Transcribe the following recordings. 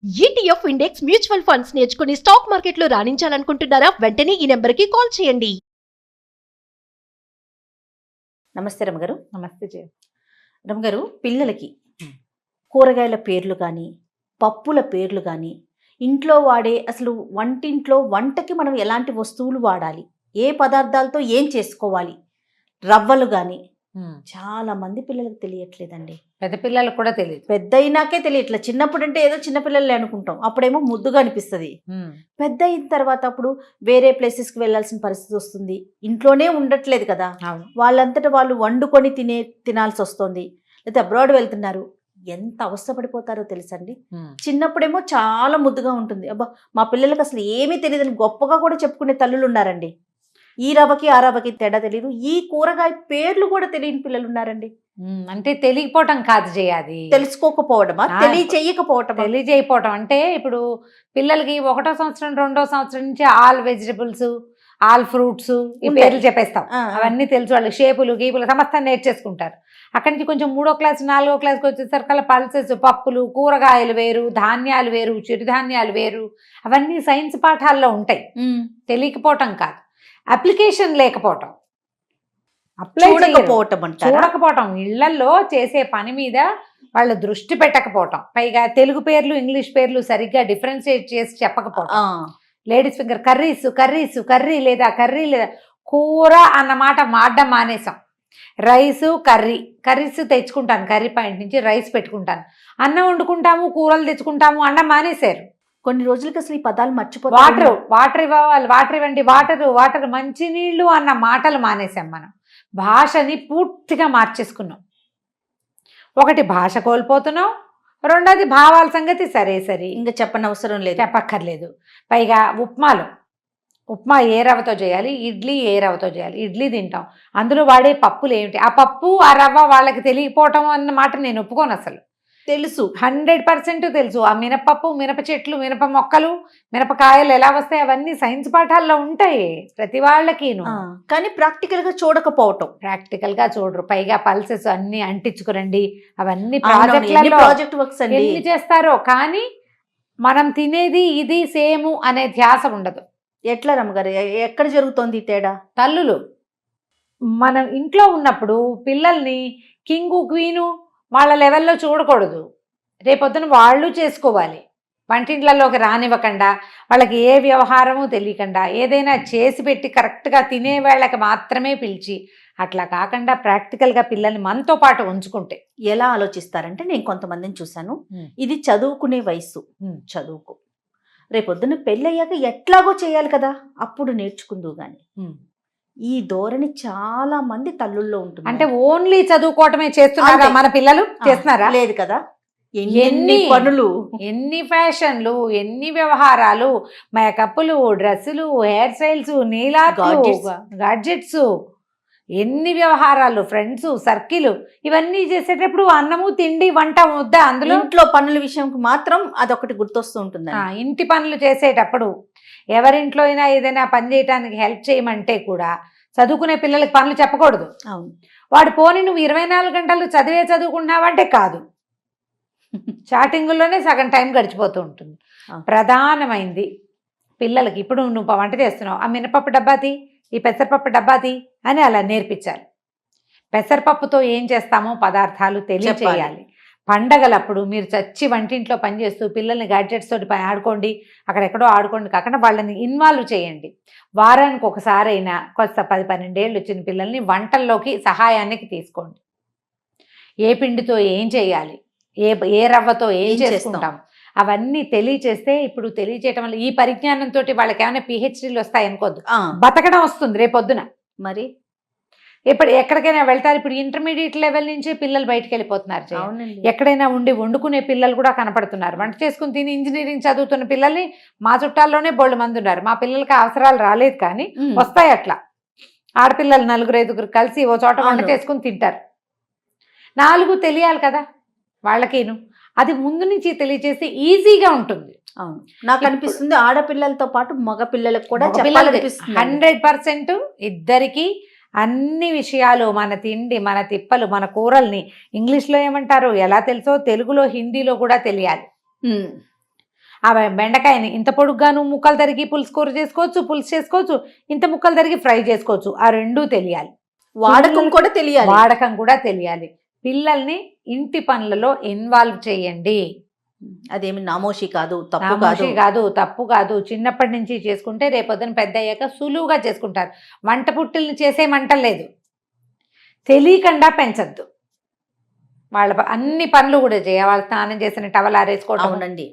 ETF index mutual funds నేర్చుకుని stock మార్కెట్లో రాణించాలనుకుంటున్నారా? వెంటనే ఈ నెంబర్కి కాల్ చేయండి. నమస్తే రమగారు. నమస్తే జయ. రమగారు, పిల్లలకి కూరగాయల పేర్లు కానీ పప్పుల పేర్లు కానీ ఇంట్లో వాడే అసలు వంటింట్లో వంటకి మనం ఎలాంటి వస్తువులు వాడాలి, ఏ పదార్థాలతో ఏం చేసుకోవాలి, రవ్వలు కానీ చాలా మంది పిల్లలకు తెలియట్లేదండి. పెద్ద పిల్లలకు కూడా తెలియదు, పెద్ద అయినాకే తెలియట్లేదు. చిన్నప్పుడు అంటే ఏదో చిన్నపిల్లలే అనుకుంటాం, అప్పుడేమో ముద్దుగా అనిపిస్తుంది. పెద్ద అయిన తర్వాత అప్పుడు వేరే ప్లేసెస్కి వెళ్ళాల్సిన పరిస్థితి వస్తుంది, ఇంట్లోనే ఉండట్లేదు కదా, వాళ్ళంతటా వాళ్ళు వండుకొని తినాల్సి వస్తుంది, లేదా అబ్రాడ్ వెళ్తున్నారు. ఎంత అవస్థపడిపోతారో తెలుసండి. చిన్నప్పుడేమో చాలా ముద్దుగా ఉంటుంది, అబ్బా మా పిల్లలకు అసలు ఏమీ తెలియదని గొప్పగా కూడా చెప్పుకునే తల్లులు ఉన్నారండి. ఈ రవ్వకి ఆ రవ్వకి తేడా తెలియదు, ఈ కూరగాయ పేర్లు కూడా తెలియని పిల్లలు ఉన్నారండి. అంటే తెలియకపోవటం కాదు చేయాలి, తెలుసుకోకపోవడమా, తెలియజేయకపోవటం. అంటే ఇప్పుడు పిల్లలకి 1వ సంవత్సరం 2వ సంవత్సరం నుంచి ఆల్ వెజిటబుల్స్, ఆల్ ఫ్రూట్స్ ఈ పేర్లు చెప్పేస్తాం. అవన్నీ తెలుసు, వాళ్ళు షేపులు గీపులు సమస్తం నేర్చేసుకుంటారు. అక్కడి నుంచి కొంచెం 3వ క్లాస్ 4వ క్లాస్కి వచ్చేసరికి పల్సెస్, పప్పులు, కూరగాయలు వేరు, ధాన్యాలు వేరు, చిరుధాన్యాలు వేరు, అవన్నీ సైన్స్ పాఠాల్లో ఉంటాయి. తెలియకపోవటం కాదు, అప్లికేషన్ లేకపోవటం, చూడకపోవటం, ఇళ్లలో చేసే పని మీద వాళ్ళ దృష్టి పెట్టకపోవటం, పైగా తెలుగు పేర్లు ఇంగ్లీష్ పేర్లు సరిగ్గా డిఫరెన్షియేట్ చేసి చెప్పకపోవటం. లేడీస్ ఫింగర్ కర్రీ లేదా కూర అన్నమాట మాడడం మానేసాం. రైసు కర్రీస్ తెచ్చుకుంటాను, కర్రీ పాయింట్ నుంచి రైస్ పెట్టుకుంటాను. అన్నం వండుకుంటాము, కూరలు తెచ్చుకుంటాము, అన్నం మానేశారు. కొన్ని రోజులకి అసలు ఈ పదాలు మర్చిపోతారు. వాటర్ ఇవ్వాలి, వాటర్ ఇవ్వండి, వాటర్ మంచినీళ్ళు అన్న మాటలు మానేసాం. మనం భాషని పూర్తిగా మార్చేసుకున్నాం. ఒకటి భాష కోల్పోతున్నాం, రెండోది భావాల సంగతి సరే ఇంకా చెప్పనవసరం లేదు, చెప్పక్కర్లేదు. పైగా ఉప్మా ఏ రవ్వతో చేయాలి, ఇడ్లీ ఏ రవ్వతో చేయాలి, ఇడ్లీ తింటాం, అందులో వాడే పప్పులు ఏమిటి, ఆ పప్పు ఆ రవ్వ వాళ్ళకి తెలియకపోవటం అన్నమాట నేను ఒప్పుకోను. అసలు తెలుసు, 100% తెలుసు. ఆ మినపప్పు, మినప చెట్లు, మినప మొక్కలు, మినపకాయలు ఎలా వస్తాయి అవన్నీ సైన్స్ పాఠాల్లో ఉంటాయి ప్రతి వాళ్ళకిను. కానీ ప్రాక్టికల్గా చూడరు. పైగా పల్సెస్ అన్ని అంటించుకురండి, అవన్నీ ప్రాజెక్ట్ వర్క్స్ ఎన్ని చేస్తారో, కానీ మనం తినేది ఇది సేము అనే ధ్యాస ఉండదు. ఎట్లా రమ్మగారు, ఎక్కడ జరుగుతోంది తేడా? తల్లులు మనం ఇంట్లో ఉన్నప్పుడు పిల్లల్ని కింగు క్వీను వాళ్ళ లెవెల్లో చూడకూడదు. రేపొద్దున వాళ్ళు చేసుకోవాలి. వంటింట్లలోకి రానివ్వకుండా, వాళ్ళకి ఏ వ్యవహారము తెలియకుండా, ఏదైనా చేసి పెట్టి కరెక్ట్గా తినే వాళ్ళకి మాత్రమే పిలిచి, అట్లా కాకుండా ప్రాక్టికల్గా పిల్లల్ని మనతో పాటు ఉంచుకుంటే ఎలా ఆలోచిస్తారంటే, నేను కొంతమందిని చూశాను, ఇది చదువుకునే వయసు, చదువుకో, రేపొద్దున పెళ్ళయ్యాక ఎట్లాగో చేయాలి కదా, అప్పుడు నేర్చుకుందు కానీ ఈ ధోరణి చాలా మంది తల్లుల్లో ఉంటుంది. అంటే ఓన్లీ చదువుకోవటమే చేస్తున్నారా మన పిల్లలు? చేస్తున్నారా? లేదు కదా. ఎన్ని పనులు, ఎన్ని ఫ్యాషన్లు, ఎన్ని వ్యవహారాలు, మేకప్లు, డ్రెస్సులు, హెయిర్ స్టైల్స్, గాడ్జెట్స్, ఎన్ని వ్యవహారాలు, ఫ్రెండ్స్ సర్కిల్, ఇవన్నీ చేసేటప్పుడు అన్నము తిండి వంట ముద్ద, అందులో ఇంట్లో పనుల విషయంకి మాత్రం అదొకటి గుర్తొస్తూ ఉంటుంది. ఇంటి పనులు చేసేటప్పుడు ఎవరింట్లో అయినా ఏదైనా పని చేయడానికి హెల్ప్ చేయమంటే కూడా చదువుకునే పిల్లలకి పనులు చెప్పకూడదు. అవును, వాడు పోని నువ్వు 24 గంటలు చదువుకుంటున్నావంటే కాదు, చాటింగుల్లోనే సగం టైం గడిచిపోతూ ఉంటుంది. ప్రధానమైంది పిల్లలకి, ఇప్పుడు నువ్వు వంట చేస్తున్నావు, ఆ మినపప్పు డబ్బాతి, ఈ పెసరపప్పు డబ్బాతి అని అలా నేర్పించాలి. పెసరపప్పుతో ఏం చేస్తామో పదార్థాలు తెలియచేయాలి. పండగలప్పుడు మీరు చచ్చి వంటింట్లో పనిచేస్తూ పిల్లల్ని గ్యాడ్జెట్స్ తోటి ఆడుకోండి, అక్కడెక్కడో ఆడుకోండి కాకుండా వాళ్ళని ఇన్వాల్వ్ చేయండి. వారానికి ఒకసారైనా కొత్త 10-12 ఏళ్ళు వచ్చిన పిల్లల్ని వంటల్లోకి సహాయానికి తీసుకోండి. ఏ పిండితో ఏం చేయాలి, ఏ రవ్వతో ఏం చేసుకుంటాం, అవన్నీ తెలియచేస్తే, ఇప్పుడు తెలియచేయటం వల్ల ఈ పరిజ్ఞానంతో వాళ్ళకి ఏమైనా PhDలు వస్తాయి అనుకోద్దు, బతకడం వస్తుంది రేపొద్దున. మరి ఇప్పుడు ఎక్కడికైనా వెళ్తారు. ఇప్పుడు ఇంటర్మీడియట్ లెవెల్ నుంచి పిల్లలు బయటకు వెళ్ళిపోతున్నారు. ఎక్కడైనా ఉండి వండుకునే పిల్లలు కూడా కనపడుతున్నారు. వంట చేసుకుని తిని ఇంజనీరింగ్ చదువుతున్న పిల్లల్ని మా చుట్టాల్లోనే బోళ్ళు మంది ఉన్నారు. మా పిల్లలకి అవసరాలు రాలేదు, కానీ వస్తాయి. అట్లా ఆడపిల్లలు 4-5 కలిసి ఓ చోట వంట చేసుకుని తింటారు. 4 తెలియాలి కదా వాళ్ళకేను, అది ముందు నుంచి తెలియజేస్తే ఈజీగా ఉంటుంది. అవును, నాకు అనిపిస్తుంది ఆడపిల్లలతో పాటు మగ పిల్లలకు కూడా 100% ఇద్దరికి అన్ని విషయాలు, మన తిండి, మన తిప్పలు, మన కూరల్ని ఇంగ్లీష్లో ఏమంటారో ఎలా తెలుసో తెలుగులో హిందీలో కూడా తెలియాలి. ఆ బెండకాయని ఇంత పొడుగ్గాను ముక్కలు తరిగి పులుసు కూర చేసుకోవచ్చు, పులుసు చేసుకోవచ్చు, ఇంత ముక్కలు తరిగి ఫ్రై చేసుకోవచ్చు. ఆ రెండూ తెలియాలి. వాడకం కూడా తెలియాలి. వాడకం కూడా తెలియాలి. పిల్లల్ని ఇంటి పనులలో ఇన్వాల్వ్ చేయండి. అదేమి నామోషి కాదు, తప్పు నామోషి కాదు. కాదు, తప్పు కాదు. చిన్నప్పటి నుంచి చేసుకుంటే రేపొద్దున పెద్ద అయ్యాక సులువుగా చేసుకుంటారు. వంట పుట్టుల్ని చేసేయమంటలేదు, తెలియకుండా పెంచద్దు. వాళ్ళ అన్ని పనులు కూడా చేయాలి. వాళ్ళు స్నానం చేసిన టవల్ ఆరేసుకోవటం, అవునండి,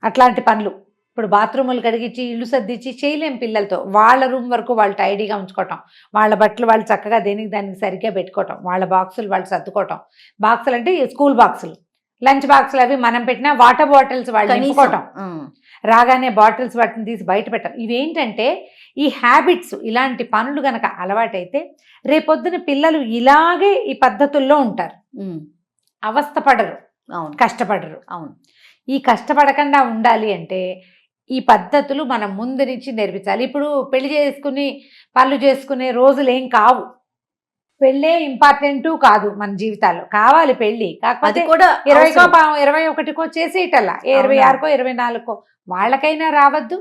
అట్లాంటి పనులు. ఇప్పుడు బాత్రూములు కడిగించి ఇల్లు సర్దించి చేయలేం పిల్లలతో. వాళ్ళ రూమ్ వరకు వాళ్ళు టైడీగా ఉంచుకోవటం, వాళ్ళ బట్టలు వాళ్ళు చక్కగా దానికి సరిగ్గా పెట్టుకోవటం, వాళ్ళ బాక్సులు వాళ్ళు సర్దుకోవటం. బాక్సులు అంటే స్కూల్ బాక్సులు, లంచ్ బాక్సులు అవి మనం పెట్టిన వాటర్ బాటిల్స్ వాళ్ళు నింపుకోవటం, రాగానే బాటిల్స్ వాటిని తీసి బయట పెట్టడం. ఇవేంటంటే ఈ హ్యాబిట్స్, ఇలాంటి పనులు గనక అలవాటైతే రేపొద్దున పిల్లలు ఇలాగే ఈ పద్ధతుల్లో ఉంటారు. అవస్థ పడరు, కష్టపడరు. అవును. ఈ కష్టపడకుండా ఉండాలి అంటే ఈ పద్ధతులు మనం ముందు నుంచి నేర్పించాలి. ఇప్పుడు పెళ్లి చేసుకుని పనులు చేసుకునే రోజులు ఏం కావు. పెళ్ళే ఇంపార్టెంట్ కాదు మన జీవితాల్లో. కావాలి పెళ్ళి, కాకపోతే కూడా 20కో 21కో చేసేయటల్లా, 26కో 24కో వాళ్ళకైనా రావద్దు.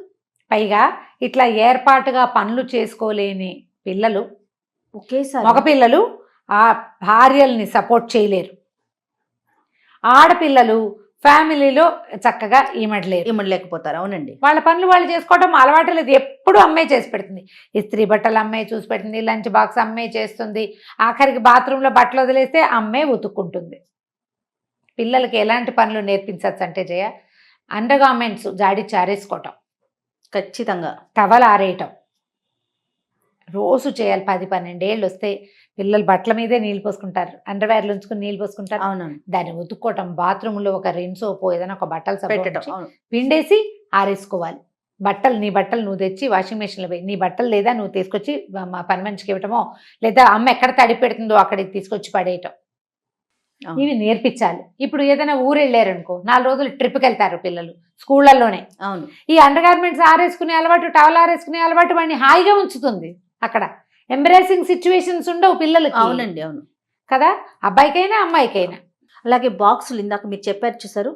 పైగా ఇట్లా ఏర్పాటుగా పనులు చేసుకోలేని పిల్లలు, ఒకేసారి మగపిల్లలు ఆ భార్యల్ని సపోర్ట్ చేయలేరు. ఆడపిల్లలు ఫ్యామిలీలో చక్కగా ఇమ్మడలేకపోతారు. అవునండి. వాళ్ళ పనులు వాళ్ళు చేసుకోవడం అలవాటు లేదు. ఎప్పుడు అమ్మాయి చేసి పెడుతుంది. ఇస్త్రీ బట్టలు అమ్మాయి చూసి పెడుతుంది, లంచ్ బాక్స్ అమ్మాయి చేస్తుంది, ఆఖరికి బాత్రూంలో బట్టలు వదిలేస్తే అమ్మాయి ఉతుక్కుంటుంది. పిల్లలకి ఎలాంటి పనులు నేర్పించవచ్చు అంటే జయ, అండర్ గార్మెంట్స్ జాడిచ్చి ఆరేసుకోవటం, ఖచ్చితంగా టవల్ ఆరేయటం రోజు చేయాలి. 10-12 ఏళ్ళు వస్తే పిల్లలు బట్టల మీదే నీళ్ళు పోసుకుంటారు, అండర్వేర్లు ఉంచుకుని నీళ్ళు పోసుకుంటారు. అవునండి. దాన్ని ఉతుక్కోవటం, బాత్రూంలో ఒక రిన్ సోపు ఏదైనా ఒక బట్టలు పెట్టడం, పిండేసి ఆరేసుకోవాలి. నీ బట్టలు నువ్వు తెచ్చి వాషింగ్ మెషిన్లో పోయి, నీ బట్టలు లేదా నువ్వు తీసుకొచ్చి మా పని మనిషికి ఇవ్వటమో, లేదా అమ్మ ఎక్కడ తడి పెడుతుందో అక్కడికి తీసుకొచ్చి పడేయటం, ఇవి నేర్పించాలి. ఇప్పుడు ఏదైనా ఊరు వెళ్ళారనుకో, 4 రోజులు ట్రిప్కి వెళ్తారు పిల్లలు స్కూళ్ళల్లోనే. అవును. ఈ అండర్ గార్మెంట్స్ ఆరేసుకునే అలవాటు, టవల్ ఆరేసుకునే అలవాటు వాడిని హాయిగా ఉంచుతుంది. అక్కడ ఎంబ్రేసింగ్ సిచ్యువేషన్స్ ఉండవు పిల్లలకి. అవునండి, అవును కదా, అబ్బాయికైనా అమ్మాయికైనా. అలాగే బాక్సులు ఇందాక మీరు చెప్పారు చూసారు,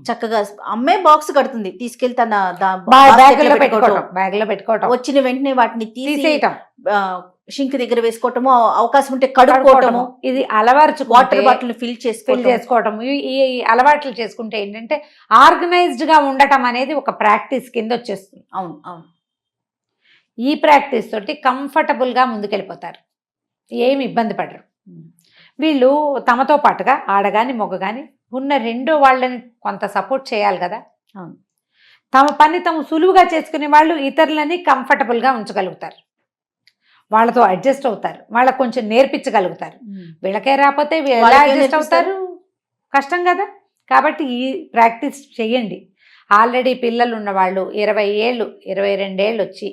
చక్కగా అమ్మాయి బాక్స్ కడుతుంది, తీసుకెళ్లి తన బ్యాగ్ లో పెట్టుకోవటం, వచ్చిన వెంటనే వాటిని తీసేయటం, షింక్ దగ్గర వేసుకోవటము, అవకాశం ఉంటే కడుక్కోవటము, ఇది అలవాటు. వాటర్ బాటిల్ ఫిల్ చేసుకోవటం, ఈ అలవాట్లు చేసుకుంటే ఏంటంటే ఆర్గనైజ్డ్ గా ఉండటం అనేది ఒక ప్రాక్టీస్ కింద వచ్చేస్తుంది. అవును, అవును. ఈ ప్రాక్టీస్ తోటి కంఫర్టబుల్గా ముందుకెళ్ళిపోతారు, ఏమి ఇబ్బంది పడరు. వీళ్ళు తమతో పాటుగా ఆడగాని మొగగాని ఉన్న రెండో వాళ్ళని కొంత సపోర్ట్ చేయాలి కదా. అవును. తమ పని తమ సులువుగా చేసుకునే వాళ్ళు ఇతరులని కంఫర్టబుల్గా ఉంచగలుగుతారు, వాళ్ళతో అడ్జస్ట్ అవుతారు, వాళ్ళకు కొంచెం నేర్పించగలుగుతారు. వీళ్ళకే రాకపోతే వీళ్ళు అడ్జస్ట్ అవుతారు, కష్టం కదా. కాబట్టి ఈ ప్రాక్టీస్ చెయ్యండి. ఆల్రెడీ పిల్లలు ఉన్నవాళ్ళు 20 ఏళ్ళు 22 ఏళ్ళు వచ్చి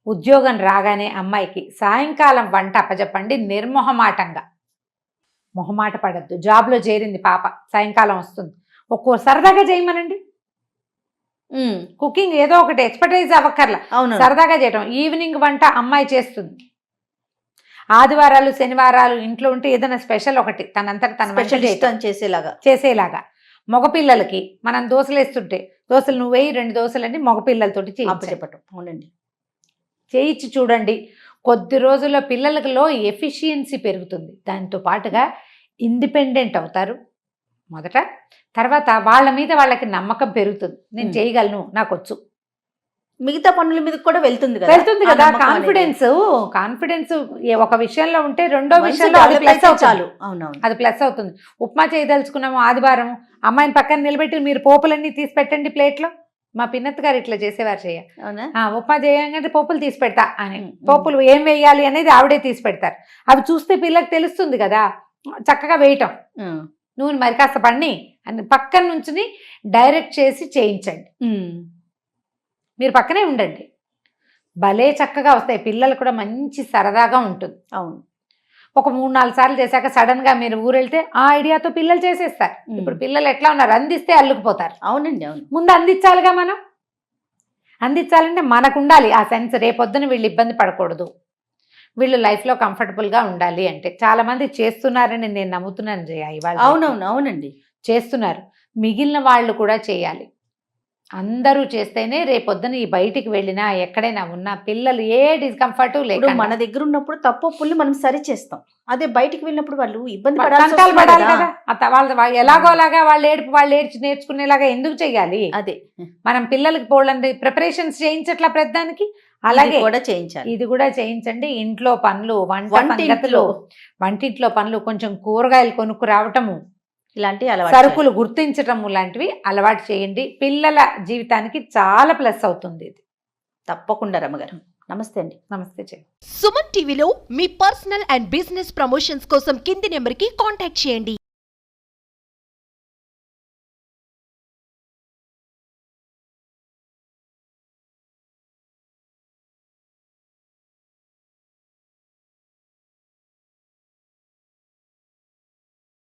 ఉద్యోగం రాగానే అమ్మాయికి సాయంకాలం వంట అప్పచెప్పండి నిర్మొహమాటంగా. మొహమాట పడద్దు. జాబ్లో చేరింది పాప, సాయంకాలం వస్తుంది, ఒక్కో సరదాగా చేయమనండి. కుకింగ్ ఏదో ఒకటి ఎక్స్పర్టైజ్ అవ్వక్కర్లా, సరదాగా చేయటం. ఈవినింగ్ వంట అమ్మాయి చేస్తుంది. ఆదివారాలు శనివారాలు ఇంట్లో ఉంటే ఏదైనా స్పెషల్ ఒకటి తనంతట తన చేసేలాగా. మగపిల్లలకి మనం దోశలు వేస్తుంటే, దోశలు నువ్వు వేయి 2 దోశలండి మగపిల్లలతోటి చేయించటం. అవునండి, చేయించి చూడండి. కొద్ది రోజుల్లో పిల్లలలో ఎఫిషియన్సీ పెరుగుతుంది. దాంతో పాటుగా ఇండిపెండెంట్ అవుతారు మొదట. తర్వాత వాళ్ళ మీద వాళ్ళకి నమ్మకం పెరుగుతుంది. నేను చేయగలను, నాకు వచ్చు, మిగతా పనుల మీద కూడా వెళ్తుంది కదా. కాన్ఫిడెన్స్ ఒక విషయంలో ఉంటే రెండో విషయంలో అది ప్లస్ అవుతారు. అది ప్లస్ అవుతుంది. ఉప్మా చేయదలుచుకున్నాము ఆదివారం, అమ్మాయిని పక్కన నిలబెట్టి మీరు పోపులన్నీ తీసి పెట్టండి ప్లేట్లో. మా పిన్నత్ గారు ఇట్లా చేసేవారు. ఉప్మా చేయగానే పోపులు తీసి పెడతా అని, పోపులు ఏం వేయాలి అనేది ఆవిడే తీసి పెడతారు. అవి చూస్తే పిల్లకి తెలుస్తుంది కదా, చక్కగా వేయటం. నూనె మరి కాస్త పన్ని అని పక్కన నుంచి డైరెక్ట్ చేసి చేయించండి. మీరు పక్కనే ఉండండి, భలే చక్కగా వస్తాయి. పిల్లలు కూడా మంచి సరదాగా ఉంటుంది. అవును. ఒక 3-4 సార్లు చేశాక సడన్ గా మీరు ఊరెళ్తే ఆ ఐడియాతో పిల్లలు చేసేస్తారు. ఇప్పుడు పిల్లలు ఎట్లా ఉన్నారు, అందిస్తే అల్లుకుపోతారు. అవునండి, అవును. ముందు అందించాలిగా. మనం అందించాలంటే మనకు ఉండాలి ఆ సెన్స్. రేపొద్దున వీళ్ళు ఇబ్బంది పడకూడదు, వీళ్ళు లైఫ్లో కంఫర్టబుల్గా ఉండాలి అంటే. చాలా మంది చేస్తున్నారని నేను నమ్ముతున్నాను జయ ఇవాళ. అవునండి, చేస్తున్నారు. మిగిలిన వాళ్ళు కూడా చేయాలి. అందరూ చేస్తేనే రేపొద్దున ఈ బయటికి వెళ్ళినా ఎక్కడైనా ఉన్నా పిల్లలు ఏ డిస్కంఫర్ట్ ఇప్పుడు లేకుండా మన దగ్గర ఉన్నప్పుడు తప్పుల్ని మనం సరి చేస్తాం. అదే బయటికి వెళ్ళినప్పుడు వాళ్ళు ఇబ్బంది తంటాలు పడాలి పడాలి కదా. వాళ్ళు ఎలాగోలాగా వాళ్ళు ఏడ్చి నేర్చుకునేలాగా ఎందుకు చెయ్యాలి? అదే మనం పిల్లలకి పోలండి ప్రిపరేషన్స్ చేయించట్లా ప్రతిదానికి, అలాగే కూడా చేయించాలి. ఇది కూడా చేయించండి. ఇంట్లో పనులు, వంటింట్లో వంటింట్లో పనులు, కొంచెం కూరగాయలు కొనుక్కు రావటము, ఇలాంటి అలవాటు సరుకులు గుర్తించటము లాంటివి అలవాటు చేయండి. పిల్లల జీవితానికి చాలా ప్లస్ అవుతుంది ఇది. తప్పకుండా రమ్మగారు. నమస్తే అండి. నమస్తే చెయ్యి. సుమన్ టీవీలో మీ పర్సనల్ అండ్ బిజినెస్ ప్రమోషన్స్ కోసం కింది నెంబర్కి కాంటాక్ట్ చేయండి.